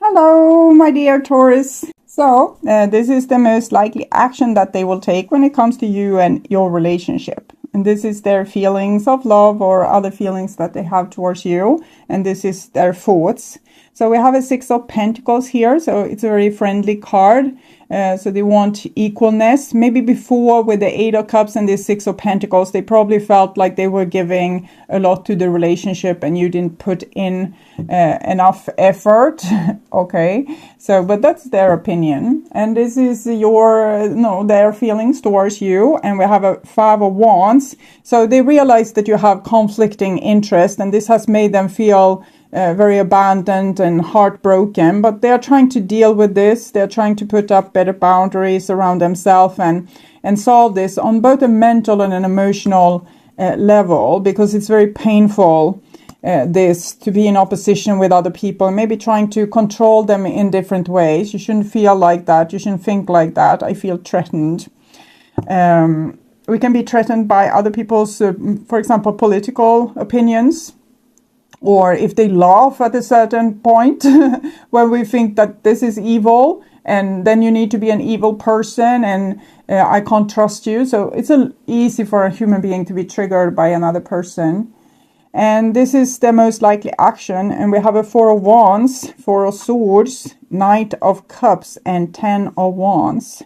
Hello, my dear Taurus. So, this is the most likely action that they will take when it comes to you and your relationship. And this is their feelings of love or other feelings that they have towards you. And this is their thoughts. So we have a Six of Pentacles here. So it's a very friendly card. So they want equalness. Maybe before with the Eight of Cups and the Six of Pentacles, they probably felt like they were giving a lot to the relationship and you didn't put in enough effort. Okay, so but that's their opinion, and this is their feelings towards you. And we have a Five of Wands. So they realize that you have conflicting interest, and this has made them feel very abandoned and heartbroken, but they are trying to deal with this. They're trying to put up better boundaries around themselves and solve this on both a mental and an emotional level, because it's very painful this to be in opposition with other people, maybe trying to control them in different ways. You shouldn't feel like that. You shouldn't think like that. I feel threatened. We can be threatened by other people's, for example, political opinions. Or if they laugh at a certain point where we think that this is evil, and then you need to be an evil person and I can't trust you. So it's easy for a human being to be triggered by another person. And this is the most likely action. And we have a Four of Wands, Four of Swords, Knight of Cups, and Ten of Wands.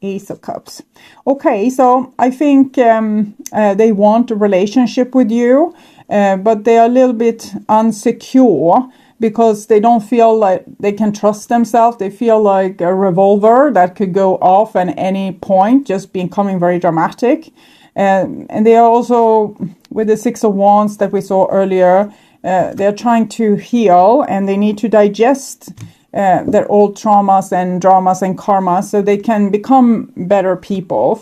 Ace of Cups. Okay, so I think they want a relationship with you. But they are a little bit unsecure because they don't feel like they can trust themselves. They feel like a revolver that could go off at any point, just becoming very dramatic. And they are also, with the Six of Wands that we saw earlier, they're trying to heal, and they need to digest their old traumas and dramas and karma so they can become better people.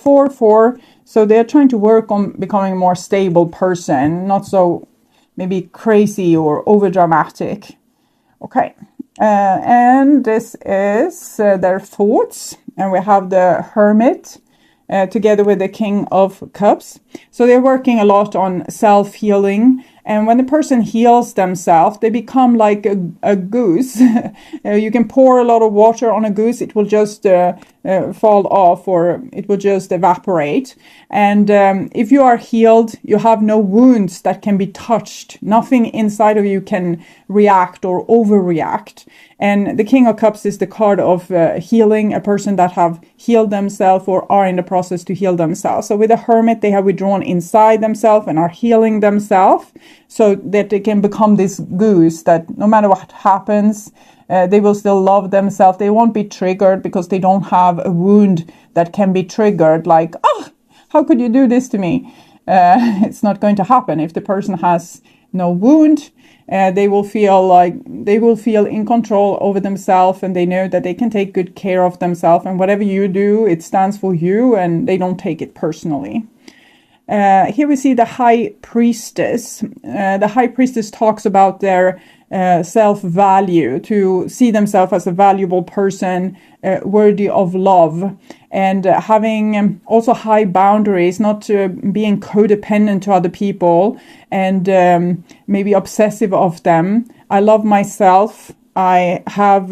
So they're trying to work on becoming a more stable person, not so maybe crazy or over dramatic. Okay, and this is their thoughts, and we have the Hermit together with the King of Cups. So they're working a lot on self-healing. And when the person heals themselves, they become like a goose. You can pour a lot of water on a goose. It will just fall off, or it will just evaporate. And if you are healed, you have no wounds that can be touched. Nothing inside of you can react or overreact. And the King of Cups is the card of healing, a person that have healed themselves or are in the process to heal themselves. So with the Hermit, they have withdrawn inside themselves and are healing themselves so that they can become this goose that no matter what happens, they will still love themselves. They won't be triggered because they don't have a wound that can be triggered, like, oh, how could you do this to me? It's not going to happen. If the person has no wound, they will feel in control over themselves, and they know that they can take good care of themselves, and whatever you do, it stands for you, and they don't take it personally. Here we see the High Priestess. The High Priestess talks about their self-value, to see themselves as a valuable person, worthy of love, and having also high boundaries, not being codependent to other people and maybe obsessive of them. I love myself. I have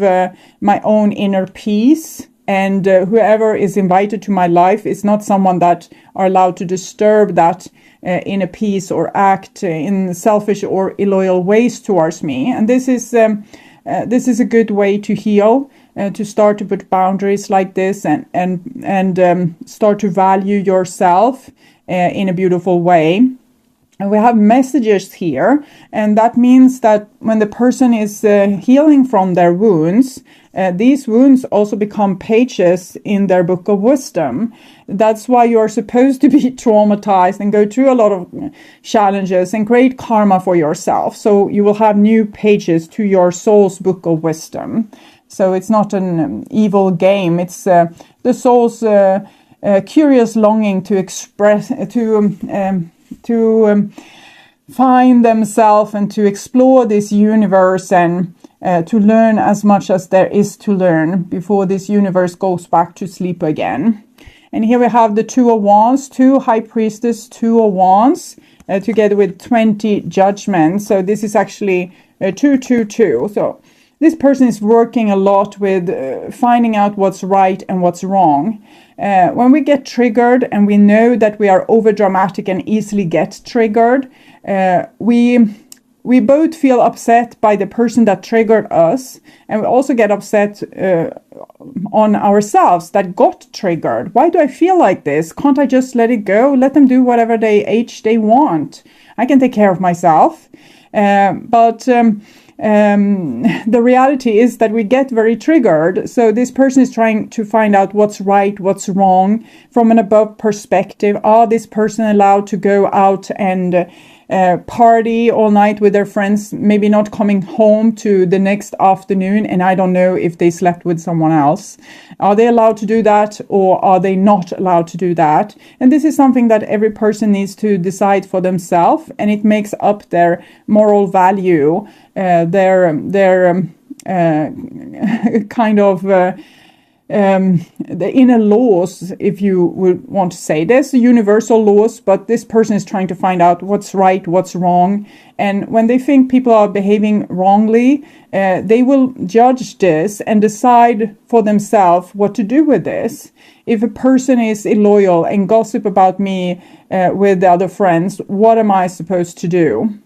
my own inner peace. And whoever is invited to my life is not someone that are allowed to disturb that inner peace or act in selfish or illoyal ways towards me. And this is a good way to heal, to start to put boundaries like this and start to value yourself in a beautiful way. And we have messages here, and that means that when the person is healing from their wounds, these wounds also become pages in their book of wisdom. That's why you are supposed to be traumatized and go through a lot of challenges and create karma for yourself. So you will have new pages to your soul's book of wisdom. So it's not an evil game. It's the soul's curious longing to express, to find themselves and to explore this universe and to learn as much as there is to learn before this universe goes back to sleep again. And here we have the Two of Wands, two High Priestess, Two of Wands, together with 20 judgments. So this is actually 222. So this person is working a lot with finding out what's right and what's wrong. When we get triggered and we know that we are over dramatic and easily get triggered, we both feel upset by the person that triggered us, and we also get upset on ourselves that got triggered. Why do I feel like this? Can't I just let it go? Let them do whatever they want. I can take care of myself. But the reality is that we get very triggered. So this person is trying to find out what's right, what's wrong from an above perspective. Are this person allowed to go out and party all night with their friends, maybe not coming home to the next afternoon, and I don't know if they slept with someone else? Are they allowed to do that, or are they not allowed to do that? And this is something that every person needs to decide for themselves, and it makes up their moral value, their kind of the inner laws, if you would want to say. There's universal laws, but this person is trying to find out what's right, what's wrong. And when they think people are behaving wrongly, they will judge this and decide for themselves what to do with this. If a person is illoyal and gossip about me with the other friends, what am I supposed to do?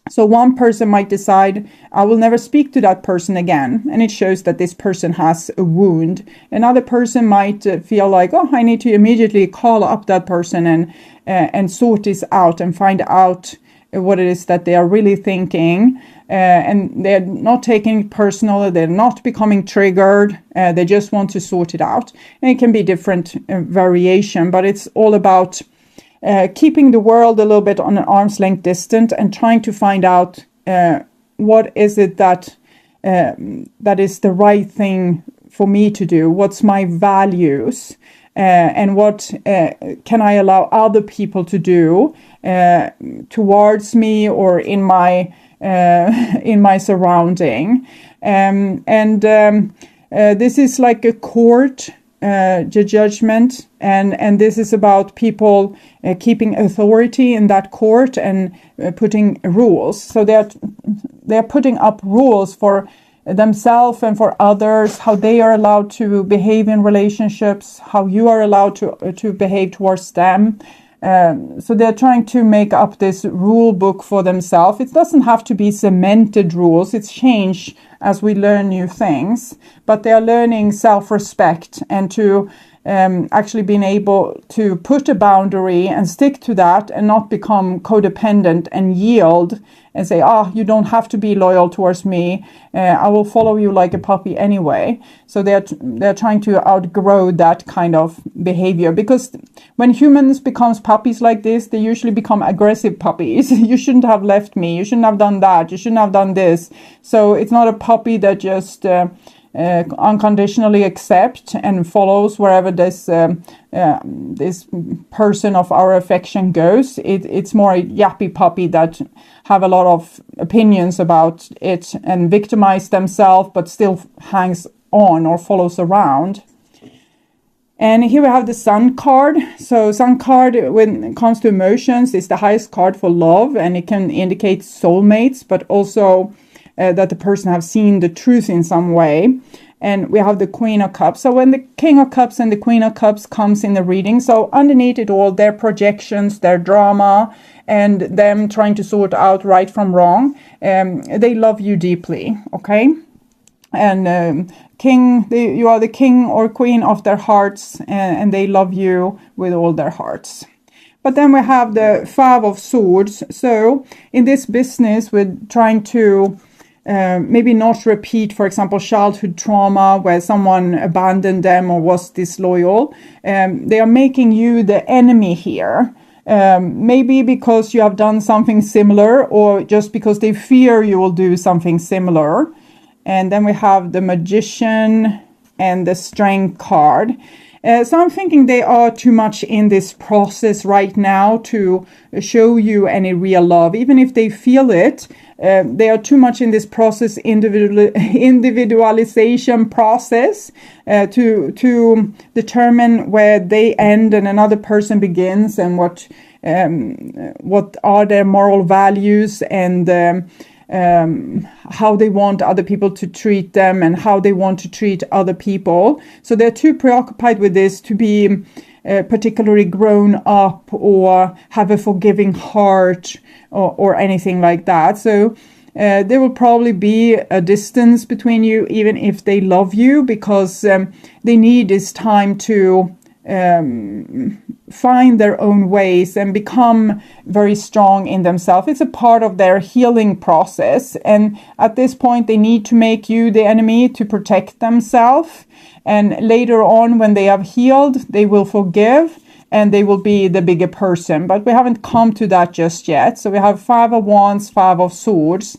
So one person might decide, I will never speak to that person again. And it shows that this person has a wound. Another person might feel like, oh, I need to immediately call up that person and sort this out and find out what it is that they are really thinking. And they're not taking it personal. They're not becoming triggered. They just want to sort it out. And it can be different variation, but it's all about keeping the world a little bit on an arm's length distance and trying to find out what is it that is the right thing for me to do. What's my values, and what can I allow other people to do towards me or in my surrounding. This is like a court. The judgment, and this is about people keeping authority in that court and putting rules. So they're putting up rules for themselves and for others, how they are allowed to behave in relationships, how you are allowed to behave towards them. So they're trying to make up this rule book for themselves. It doesn't have to be cemented rules. It's change as we learn new things. But they are learning self-respect and to actually being able to put a boundary and stick to that and not become codependent and yield and say, you don't have to be loyal towards me. I will follow you like a puppy anyway. So they're trying to outgrow that kind of behavior, because when humans becomes puppies like this, they usually become aggressive puppies. You shouldn't have left me. You shouldn't have done that. You shouldn't have done this. So it's not a puppy that just unconditionally accept and follows wherever this person of our affection goes. It's more a yappy puppy that have a lot of opinions about it and victimize themselves, but still hangs on or follows around. And here we have the Sun card. So Sun card, when it comes to emotions, is the highest card for love, and it can indicate soulmates, but also that the person have seen the truth in some way. And we have the Queen of Cups. So when the King of Cups and the Queen of Cups comes in the reading, so underneath it all, their projections, their drama, and them trying to sort out right from wrong, they love you deeply, okay? And you are the king or queen of their hearts, and they love you with all their hearts. But then we have the Five of Swords. So in this business, we're trying to maybe not repeat, for example, childhood trauma where someone abandoned them or was disloyal. They are making you the enemy here. Maybe because you have done something similar, or just because they fear you will do something similar. And then we have the Magician and the Strength card. So I'm thinking they are too much in this process right now to show you any real love. Even if they feel it, they are too much in this process, individualization process, to determine where they end and another person begins, and what are their moral values, and how they want other people to treat them and how they want to treat other people. So they're too preoccupied with this to be particularly grown up or have a forgiving heart or anything like that. So there will probably be a distance between you, even if they love you, because they need this time to find their own ways and become very strong in themselves. It's a part of their healing process. And at this point, they need to make you the enemy to protect themselves. And later on, when they have healed, they will forgive and they will be the bigger person. But we haven't come to that just yet. So we have 5 of Wands, 5 of Swords.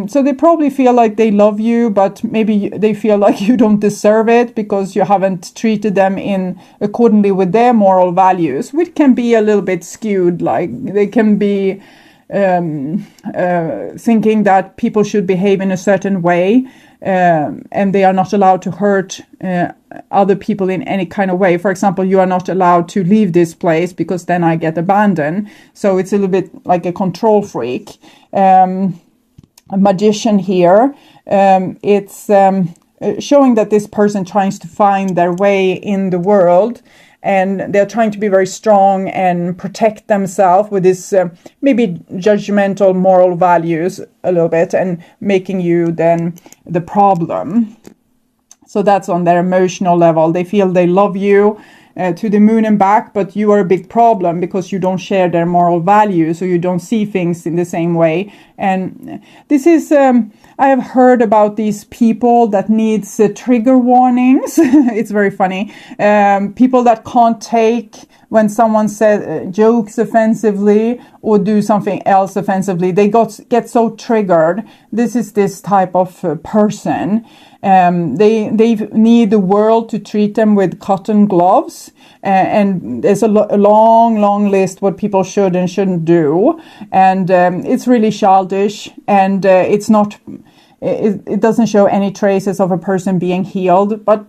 So they probably feel like they love you, but maybe they feel like you don't deserve it because you haven't treated them in accordingly with their moral values, which can be a little bit skewed. Like they can be thinking that people should behave in a certain way, and they are not allowed to hurt other people in any kind of way. For example, you are not allowed to leave this place because then I get abandoned. So it's a little bit like a control freak. A magician here. It's showing that this person tries to find their way in the world, and they're trying to be very strong and protect themselves with this maybe judgmental moral values a little bit, and making you then the problem. So that's on their emotional level. They feel they love you to the moon and back, but you are a big problem because you don't share their moral values, or you don't see things in the same way. And this is, I have heard about these people that needs trigger warnings. It's very funny. People that can't take when someone says jokes offensively or do something else offensively. They get so triggered. This is this type of person. They need the world to treat them with cotton gloves, and there's a long list what people should and shouldn't do, and it's really childish, and it doesn't show any traces of a person being healed. But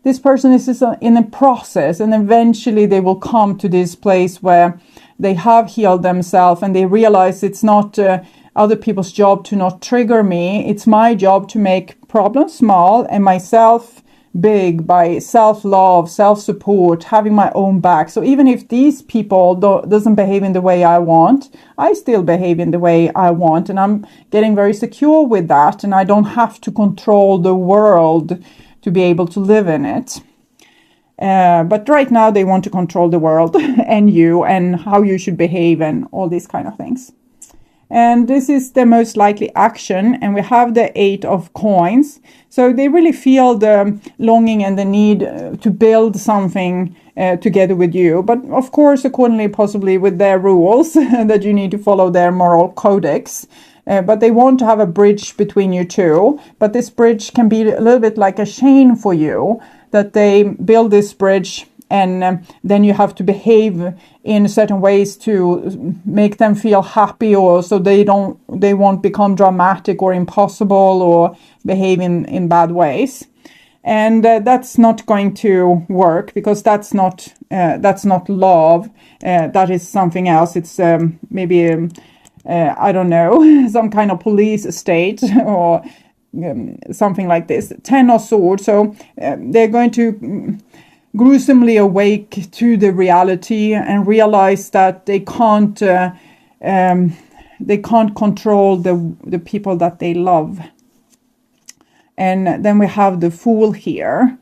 this person is in a process, and eventually they will come to this place where they have healed themselves and they realize it's not other people's job to not trigger me. It's my job to make problems small and myself big by self-love, self-support, having my own back. So even if these people doesn't behave in the way I want, I still behave in the way I want, and I'm getting very secure with that, and I don't have to control the world to be able to live in it. But right now they want to control the world and you, and how you should behave and all these kind of things. And this is the most likely action, and we have the 8 of coins. So they really feel the longing and the need to build something together with you, but of course accordingly possibly with their rules that you need to follow their moral codex. But they want to have a bridge between you two, but this bridge can be a little bit like a chain for you, that they build this bridge, and then you have to behave in certain ways to make them feel happy, or so they won't become dramatic or impossible or behave in bad ways. And that's not going to work, because that's not love. That is something else. It's maybe I don't know, some kind of police state or something like this. 10 of Swords. So they're going to gruesomely awake to the reality and realize that they can't control the people that they love. And then we have the Fool here.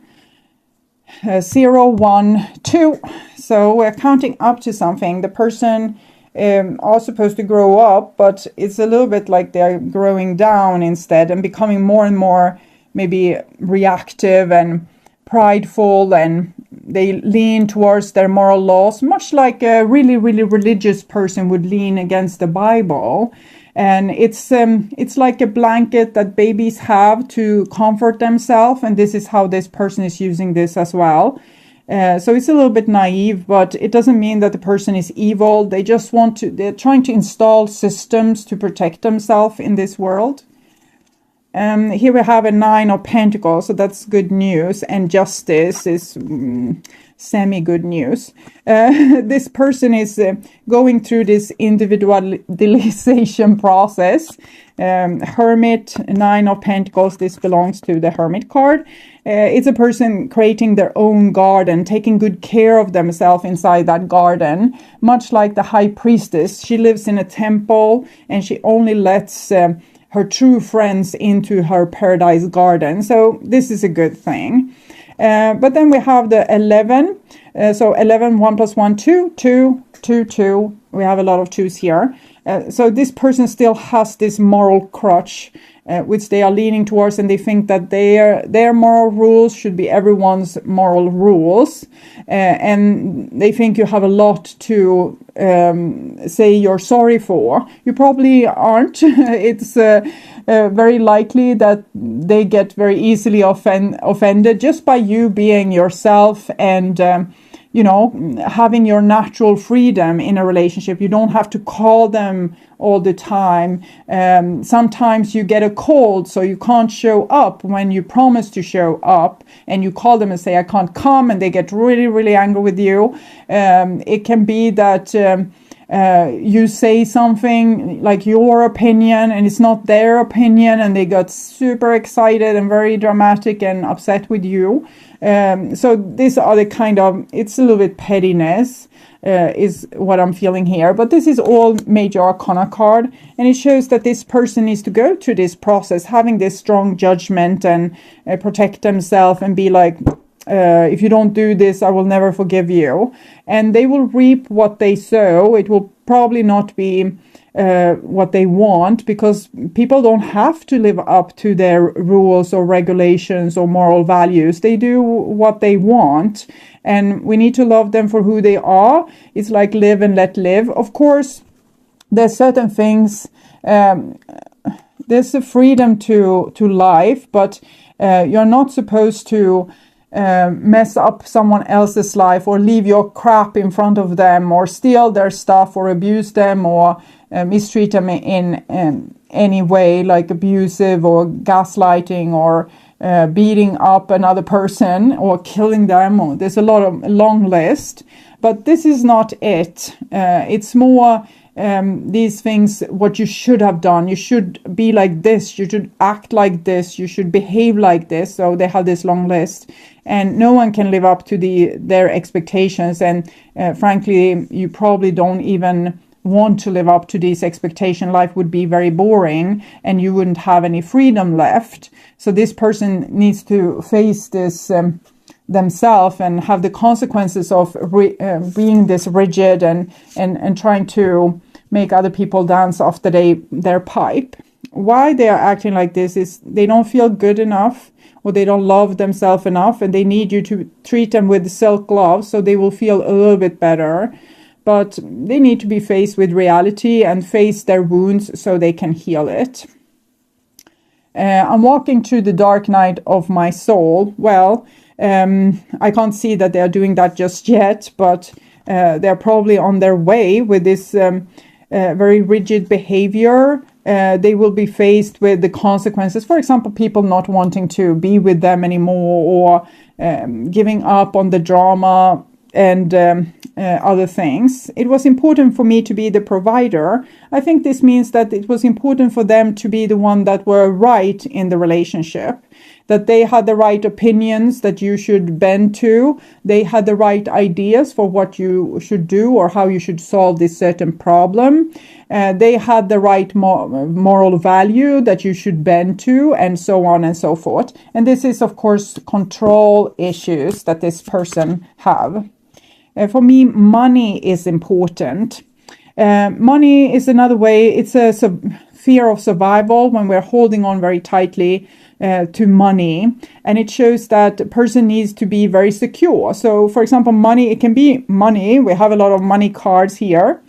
0, 1, 2. So we're counting up to something. The person are supposed to grow up, but it's a little bit like they're growing down instead, and becoming more and more maybe reactive and prideful, and they lean towards their moral laws, much like a really religious person would lean against the Bible. And it's like a blanket that babies have to comfort themselves, and this is how this person is using this as well. So it's a little bit naive, but it doesn't mean that the person is evil. They're trying to install systems to protect themselves in this world. Here we have a 9 of Pentacles, so that's good news. And Justice is semi-good news. This person is going through this individualization process. Hermit, 9 of Pentacles, this belongs to the Hermit card. It's a person creating their own garden, taking good care of themselves inside that garden, much like the High Priestess. She lives in a temple and she only lets her true friends into her paradise garden. So this is a good thing. But then we have the 11. So 11, 1 plus 1, 2, 2, 2, 2. We have a lot of twos here. So this person still has this moral crutch, which they are leaning towards, and they think that their moral rules should be everyone's moral rules. And they think you have a lot to say you're sorry for. You probably aren't. It's very likely that they get very easily offended just by you being yourself and having your natural freedom in a relationship. You don't have to call them all the time. Sometimes you get a cold, so you can't show up when you promise to show up, and you call them and say, I can't come, and they get really, really angry with you. It can be that you say something like your opinion and it's not their opinion, and they got super excited and very dramatic and upset with you. So these are the kind of, it's a little bit pettiness is what I'm feeling here. But this is all major arcana card, and it shows that this person needs to go through this process, having this strong judgment and protect themselves and be like, if you don't do this, I will never forgive you. And they will reap what they sow. It will probably not be what they want, because people don't have to live up to their rules or regulations or moral values. They do what they want, and we need to love them for who they are. It's like live and let live. Of course, there's certain things, there's a freedom to life, but you're not supposed to mess up someone else's life or leave your crap in front of them or steal their stuff or abuse them or mistreat them in any way, like abusive or gaslighting or beating up another person or killing them. There's a long list, but this is not it. It's more these things, what you should have done. You should be like this, you should act like this, you should behave like this. So they have this long list, and no one can live up to their expectations, and frankly you probably don't even want to live up to these expectations. Life would be very boring and you wouldn't have any freedom left. So this person needs to face this themselves and have the consequences of being this rigid and trying to make other people dance after their pipe. Why they are acting like this is they don't feel good enough, or they don't love themselves enough, and they need you to treat them with silk gloves so they will feel a little bit better. But they need to be faced with reality and face their wounds so they can heal it. I'm walking through the dark night of my soul. Well, I can't see that they are doing that just yet, but they're probably on their way with this very rigid behavior. They will be faced with the consequences. For example, people not wanting to be with them anymore, or giving up on the drama and other things. It was important for me to be the provider. I think this means that it was important for them to be the one that were right in the relationship, that they had the right opinions that you should bend to. They had the right ideas for what you should do or how you should solve this certain problem. They had the right moral value that you should bend to, and so on and so forth. And this is, of course, control issues that this person have. For me, money is important. Money is another way. It's a fear of survival when we're holding on very tightly to money. And it shows that a person needs to be very secure. So, for example, money, it can be money. We have a lot of money cards here.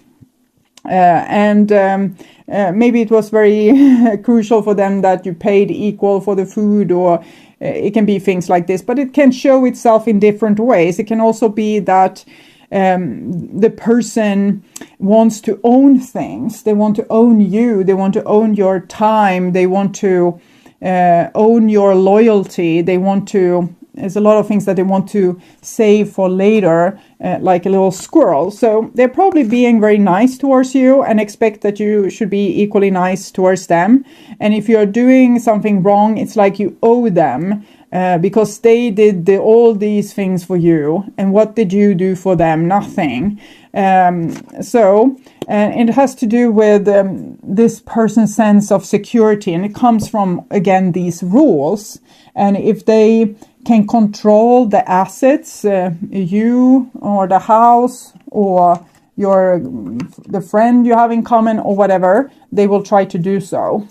Maybe it was very crucial for them that you paid equal for the food, or it can be things like this, but it can show itself in different ways. It can also be that the person wants to own things. They want to own you. They want to own your time. They want to own your loyalty. They want to there's a lot of things that they want to save for later, like a little squirrel. So they're probably being very nice towards you and expect that you should be equally nice towards them. And if you're doing something wrong, it's like you owe them, because they did all these things for you. And what did you do for them? Nothing. And it has to do with this person's sense of security, and it comes from, again, these rules. And if they can control the assets, you or the house or the friend you have in common or whatever, they will try to do so.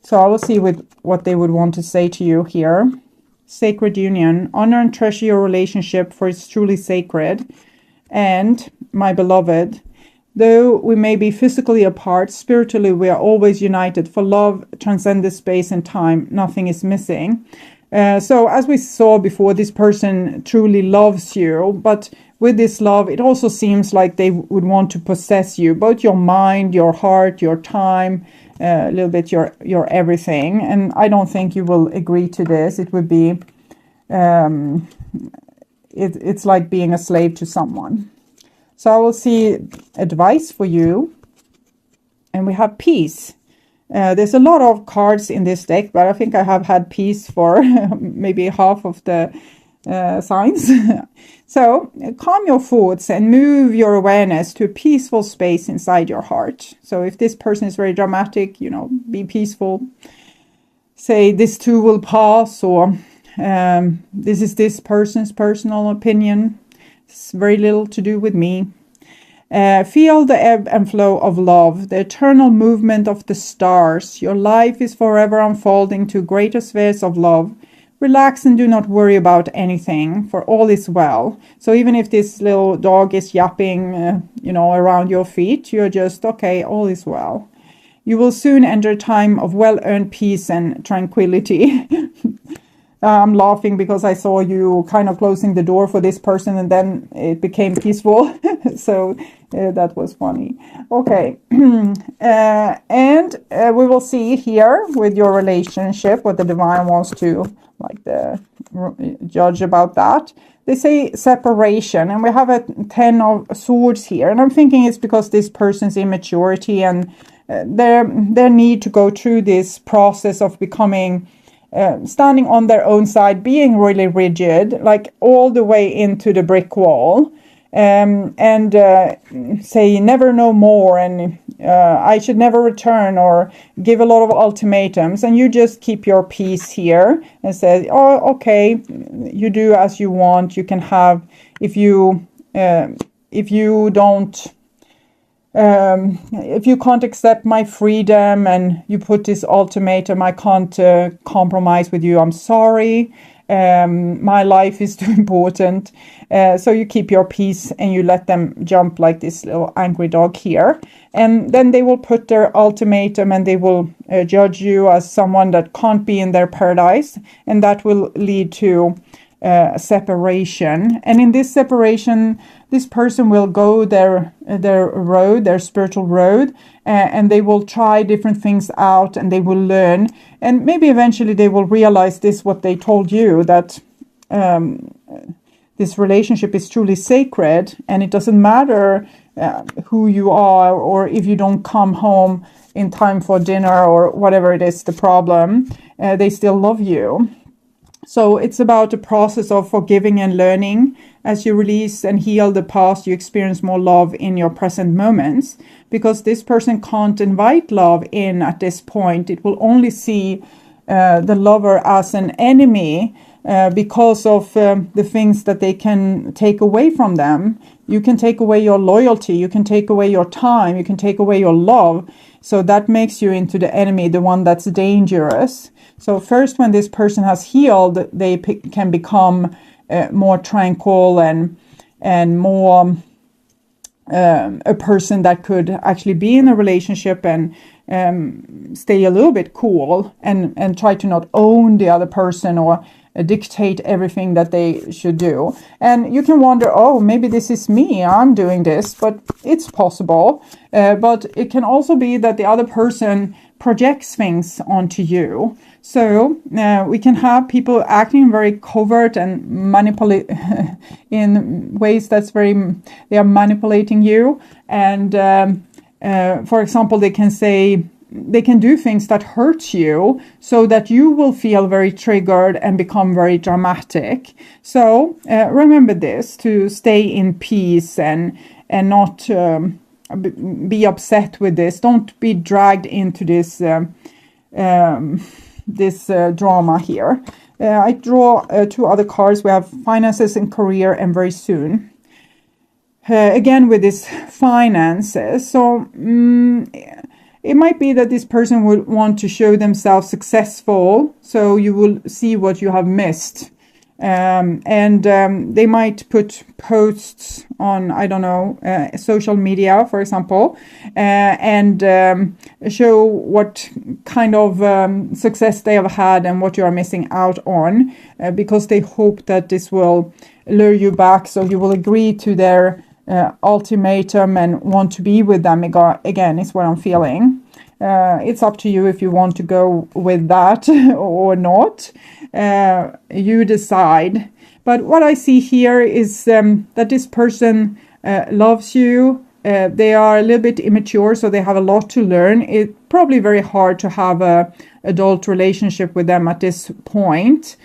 So I will see what they would want to say to you here. Sacred union. Honor and treasure your relationship, for it's truly sacred. And my beloved, though we may be physically apart, spiritually we are always united, for love transcends space and time. Nothing is missing. So as we saw before, this person truly loves you, but with this love, it also seems like they would want to possess you, both your mind, your heart, your time, a little bit your everything. And I don't think you will agree to this. It would be, it's like being a slave to someone. So I will see advice for you. And we have peace. There's a lot of cards in this deck, but I think I have had peace for maybe half of the signs. So calm your thoughts and move your awareness to a peaceful space inside your heart. So if this person is very dramatic, be peaceful. Say this too will pass, or this is this person's personal opinion. It's very little to do with me. Feel the ebb and flow of love, the eternal movement of the stars. Your life is forever unfolding to greater spheres of love. Relax and do not worry about anything, for all is well. So even if this little dog is yapping, around your feet, you're just, okay, all is well. You will soon enter a time of well-earned peace and tranquility. I'm laughing because I saw you kind of closing the door for this person and then it became peaceful. So that was funny. Okay. And we will see here with your relationship what the divine wants to judge about that. They say separation, and we have a 10 of swords here. And I'm thinking it's because this person's immaturity and their need to go through this process of becoming standing on their own side, being really rigid, like all the way into the brick wall, and say never no more, and I should never return, or give a lot of ultimatums, and you just keep your peace here and say, oh, okay, you do as you want. You can have, if you don't. If you can't accept my freedom and you put this ultimatum, I can't compromise with you, I'm sorry. My life is too important. So you keep your peace and you let them jump like this little angry dog here. And then they will put their ultimatum and they will judge you as someone that can't be in their paradise. And that will lead to separation. And in this separation, this person will go their road, their spiritual road, and they will try different things out and they will learn. And maybe eventually they will realize this, what they told you, that this relationship is truly sacred, and it doesn't matter who you are, or if you don't come home in time for dinner or whatever it is the problem, they still love you. So it's about the process of forgiving and learning. As you release and heal the past, you experience more love in your present moments, because this person can't invite love in at this point. It will only see the lover as an enemy because of the things that they can take away from them. You can take away your loyalty, you can take away your time, you can take away your love. So that makes you into the enemy, the one that's dangerous. So first, when this person has healed, they can become more tranquil and more a person that could actually be in a relationship and stay a little bit cool and try to not own the other person or dictate everything that they should do. And you can wonder, oh, maybe this is me, I'm doing this, but it's possible. But it can also be that the other person projects things onto you. So we can have people acting very covert and manipulate in ways that's they are manipulating you. And for example, they can do things that hurt you so that you will feel very triggered and become very dramatic. So remember this, to stay in peace and not be upset with this. Don't be dragged into this drama here. I draw 2 other cards. We have finances and career and very soon. Again with this finances. So it might be that this person would want to show themselves successful, so you will see what you have missed. They might put posts on, I don't know, social media, for example, and show what kind of success they have had and what you are missing out on, because they hope that this will lure you back, so you will agree to their ultimatum and want to be with them again, is what I'm feeling. It's up to you if you want to go with that or not. You decide. But what I see here is that this person loves you. They are a little bit immature, so they have a lot to learn. It's probably very hard to have a adult relationship with them at this point.